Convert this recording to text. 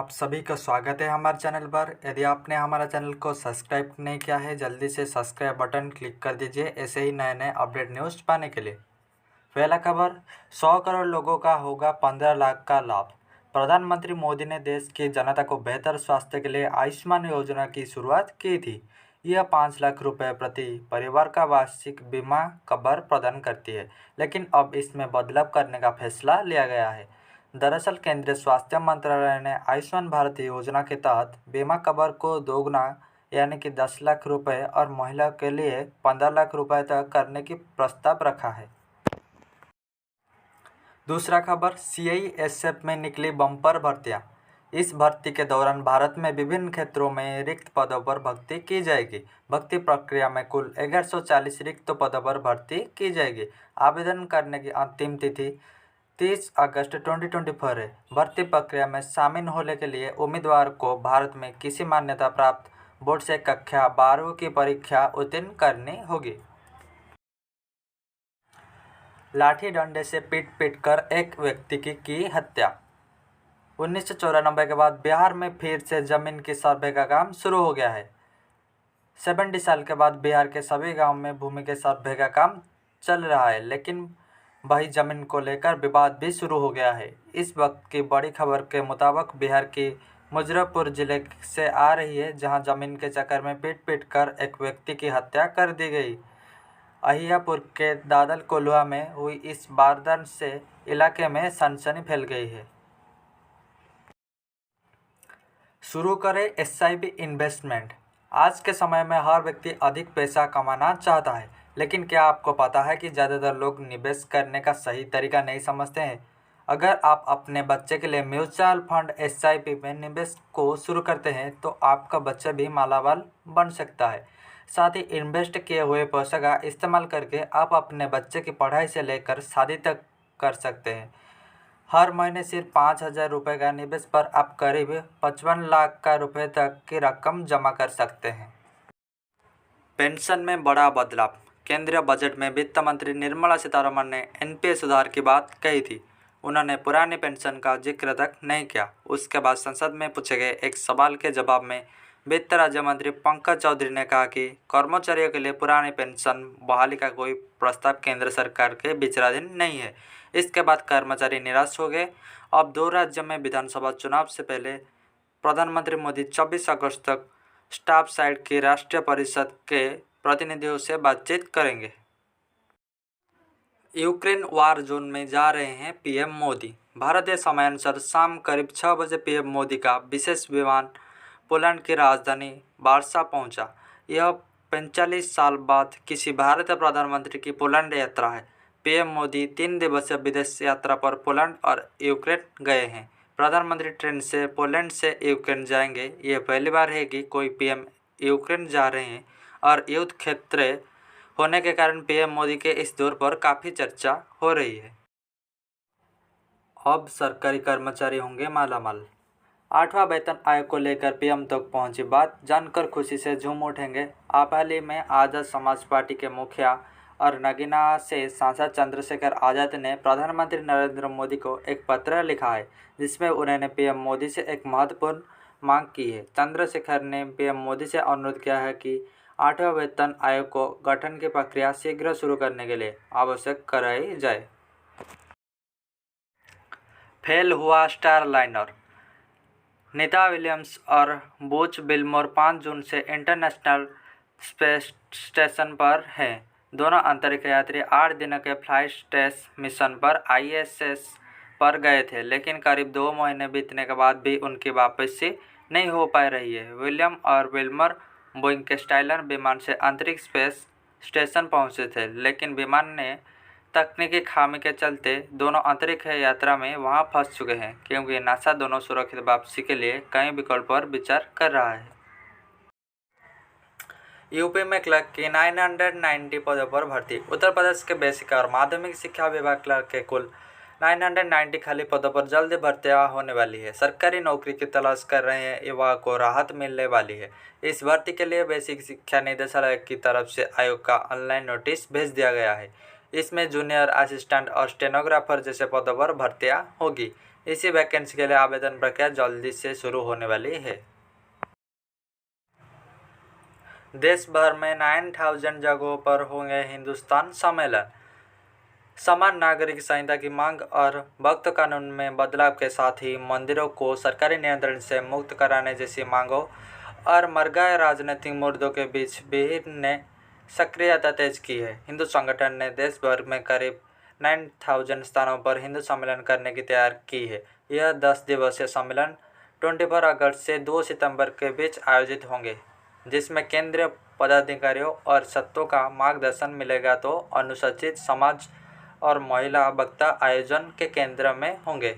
आप सभी का स्वागत है हमारे चैनल पर। यदि आपने हमारा चैनल को सब्सक्राइब नहीं किया है, जल्दी से सब्सक्राइब बटन क्लिक कर दीजिए ऐसे ही नए नए अपडेट न्यूज़ पाने के लिए। पहला खबर, 100 करोड़ लोगों का होगा 15 लाख का लाभ। प्रधानमंत्री मोदी ने देश की जनता को बेहतर स्वास्थ्य के लिए आयुष्मान योजना की शुरुआत की थी। यह 5 लाख रुपए प्रति परिवार का वार्षिक बीमा कवर प्रदान करती है, लेकिन अब इसमें बदलाव करने का फैसला लिया गया है। दरअसल केंद्रीय स्वास्थ्य मंत्रालय ने आयुष्मान भारत योजना के तहत बीमा कवर को दोगुना यानी कि 10 लाख रुपए और महिला के लिए 15 लाख रुपए तक करने की प्रस्ताव रखा है। दूसरा खबर, CISF में निकली बम्पर भर्तियां। इस भर्ती के दौरान भारत में विभिन्न क्षेत्रों में रिक्त पदों पर भर्ती की जाएगी। भर्ती प्रक्रिया में कुल 1140 रिक्त पदों पर भर्ती की जाएगी। आवेदन करने की अंतिम तिथि 30 अगस्त 2024 है। भर्ती प्रक्रिया में शामिल होने के लिए उम्मीदवार को भारत में किसी मान्यता प्राप्त बोर्ड से कक्षा 12वीं की परीक्षा उत्तीर्ण करनी होगी। लाठी डंडे से पीट कर एक व्यक्ति की हत्या। 1994 के बाद बिहार में फिर से जमीन की सर्वे का काम शुरू हो गया है। 70 साल के बाद बिहार के सभी गांव में भूमि के सर्वे का काम चल रहा है, लेकिन वही जमीन को लेकर विवाद भी शुरू हो गया है। इस वक्त की बड़ी खबर के मुताबिक बिहार की मुजफ्फरपुर जिले से आ रही है, जहां जमीन के चक्कर में पीट कर एक व्यक्ति की हत्या कर दी गई। अहियापुर के दादल कोल्हुआ में हुई इस वारदात से इलाके में सनसनी फैल गई है। शुरू करें SIP इन्वेस्टमेंट। आज के समय में हर व्यक्ति अधिक पैसा कमाना चाहता है, लेकिन क्या आपको पता है कि ज़्यादातर लोग निवेश करने का सही तरीका नहीं समझते हैं। अगर आप अपने बच्चे के लिए म्यूचुअल फंड SIP में निवेश को शुरू करते हैं तो आपका बच्चा भी मालामाल बन सकता है। साथ ही इन्वेस्ट किए हुए पैसे का इस्तेमाल करके आप अपने बच्चे की पढ़ाई से लेकर शादी तक कर सकते हैं। हर महीने सिर्फ 5,000 रुपये का निवेश पर आप करीब 55 लाख का रुपये तक की रकम जमा कर सकते हैं। पेंशन में बड़ा बदलाव। केंद्रीय बजट में वित्त मंत्री निर्मला सीतारमण ने NPS सुधार की बात कही थी। उन्होंने पुरानी पेंशन का जिक्र तक नहीं किया। उसके बाद संसद में पूछे गए एक सवाल के जवाब में वित्त राज्य मंत्री पंकज चौधरी ने कहा कि कर्मचारियों के लिए पुरानी पेंशन बहाली का कोई प्रस्ताव केंद्र सरकार के विचाराधीन नहीं है। इसके बाद कर्मचारी निराश हो गए। अब 2 राज्यों में विधानसभा चुनाव से पहले प्रधानमंत्री मोदी 24 अगस्त तक स्टाफ साइड की राष्ट्रीय परिषद के प्रतिनिधियों से बातचीत करेंगे। यूक्रेन वार जोन में जा रहे हैं PM मोदी। भारतीय समयानुसार शाम करीब 6 बजे PM मोदी का विशेष विमान पोलैंड की राजधानी वार्सा पहुंचा। यह 45 साल बाद किसी भारतीय प्रधानमंत्री की पोलैंड यात्रा है। PM मोदी 3 दिवसीय विदेश यात्रा पर पोलैंड और यूक्रेन गए हैं। प्रधानमंत्री ट्रेन से पोलैंड से यूक्रेन जाएंगे। ये पहली बार है कि कोई PM यूक्रेन जा रहे हैं और युद्ध क्षेत्र होने के कारण PM मोदी के इस दौर पर काफ़ी चर्चा हो रही है। अब सरकारी कर्मचारी होंगे मालामाल। 8वां वेतन आयोग को लेकर PM तक पहुंची बात जानकर खुशी से झूम उठेंगे। आप हाल ही में आज़ाद समाज पार्टी के मुखिया और नगीना से सांसद चंद्रशेखर आज़ाद ने प्रधानमंत्री नरेंद्र मोदी को एक पत्र लिखा है, जिसमें उन्होंने PM मोदी से एक महत्वपूर्ण मांग की है। चंद्रशेखर ने PM मोदी से अनुरोध किया है कि 8वां वेतन आयोग को गठन की प्रक्रिया शीघ्र शुरू करने के लिए आवश्यक कराई जाए। फेल हुआ स्टार लाइनर। नीता विलियम्स और बुच विल्मोर 5 जून से इंटरनेशनल स्पेस स्टेशन पर हैं। दोनों अंतरिक्ष यात्री 8 दिनों के फ्लाइट टेस्ट मिशन पर ISS पर गए थे, लेकिन करीब 2 महीने बीतने के बाद भी उनकी वापसी नहीं हो पा रही है। विलियम और विल्मर बोइंग के स्टाइलर विमान से अंतरिक्ष स्पेस स्टेशन पहुंचे थे, लेकिन विमान ने तकनीकी खामी के चलते दोनों अंतरिक्ष यात्रा में वहां फंस चुके हैं, क्योंकि नासा दोनों सुरक्षित वापसी के लिए कई विकल्पों पर विचार कर रहा है। यूपी में क्लर्क की 990 पदों पर भर्ती। उत्तर प्रदेश के बेसिक और माध्यमिक शिक्षा विभाग क्लर्क के कुल 990 खाली पदों पर जल्द भर्तियां होने वाली है। सरकारी नौकरी की तलाश कर रहे हैं युवा को राहत मिलने वाली है। इस भर्ती के लिए बेसिक शिक्षा निदेशालय की तरफ से आयोग का ऑनलाइन नोटिस भेज दिया गया है। इसमें जूनियर असिस्टेंट और स्टेनोग्राफर जैसे पदों पर भर्तियां होगी। इसी वैकेंसी के लिए आवेदन प्रक्रिया जल्दी से शुरू होने वाली है। देश भर में 9000 जगहों पर होंगे हिंदुस्तान सम्मेलन। समान नागरिक संहिता की मांग और वक्फ कानून में बदलाव के साथ ही मंदिरों को सरकारी नियंत्रण से मुक्त कराने जैसी मांगों और मर गए राजनीतिक मुद्दों के बीच भीड़ ने सक्रियता तेज की है। हिंदू संगठन ने देश भर में करीब 9000 स्थानों पर हिंदू सम्मेलन करने की तैयारी की है। यह 10 दिवसीय सम्मेलन 24 अगस्त से 2 सितंबर के बीच आयोजित होंगे, जिसमें केंद्रीय पदाधिकारियों और सत्तों का मार्गदर्शन मिलेगा तो अनुसूचित समाज और महिला वक्ता आयोजन के केंद्र में होंगे।